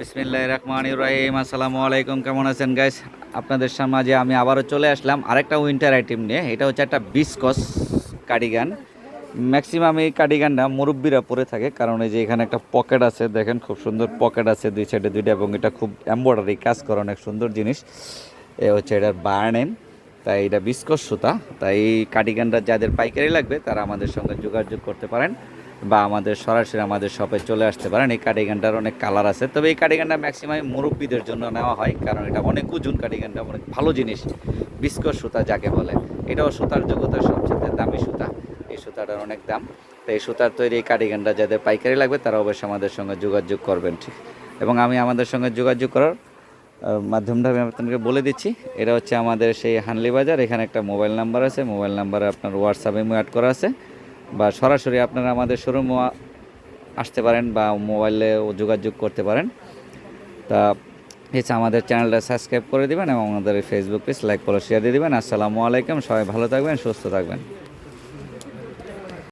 বিসমিল্লাহির রহমানির রহিম। আসসালামু আলাইকুম, কেমন আছেন গাইস? আপনাদের মাঝে আমি আবারও চলে আসলাম আরেকটা উইন্টার আইটেম নিয়ে। এটা হচ্ছে একটা বিসকস কার্ডিগান। ম্যাক্সিমাম এই কার্ডিগানটা মুরব্বীরা পরে থাকে, কারণ এই যে এখানে একটা পকেট আছে, দেখেন খুব সুন্দর পকেট আছে দুই সাইডে দুইটা, এবং এটা খুব এমব্রয়ডারি কাজ করা অনেক সুন্দর জিনিস। এ হচ্ছে এটার বার্নেম, তাই এটা বিসকস সুতা। তাই এই কার্ডিগানটা যাদের পাইকারি লাগবে তারা আমাদের সঙ্গে যোগাযোগ করতে পারেন, বা আমাদের সরাসরি আমাদের শপে চলে আসতে পারেন। এই কার্ডিগানটার অনেক কালার আছে, তবে এই কার্ডিগানটা ম্যাক্সিমাম মুরব্বীদের জন্য নেওয়া হয়, কারণ এটা অনেক ওজন। কার্ডিগানটা অনেক ভালো জিনিস, বিস্কস সুতা যাকে বলে। এটাও সুতার জগতের সবচেয়ে দামি সুতা, এই সুতাটার অনেক দাম। তো এই সুতার তৈরি এই কার্ডিগানটা যাদের পাইকারি লাগবে তারা অবশ্যই আমাদের সঙ্গে যোগাযোগ করবেন, ঠিক। এবং আমি আমাদের সঙ্গে যোগাযোগ করার মাধ্যমটা আমি আপনাকে বলে দিচ্ছি। এটা হচ্ছে আমাদের সেই হানলি বাজার, এখানে একটা মোবাইল নাম্বার আছে, মোবাইল নাম্বারে আপনার হোয়াটসঅ্যাপে অ্যাড করা আছে, বা সরাসরি আপনারা আমাদের শোরুমে আসতে পারেন বা মোবাইলেও যোগাযোগ করতে পারেন। তা এছাড়া আমাদের চ্যানেলটা সাবস্ক্রাইব করে দিবেন এবং আমাদের Facebook page like follow share দিয়ে দেবেন। আসসালামু আলাইকুম, সবাই ভালো থাকবেন, সুস্থ থাকবেন।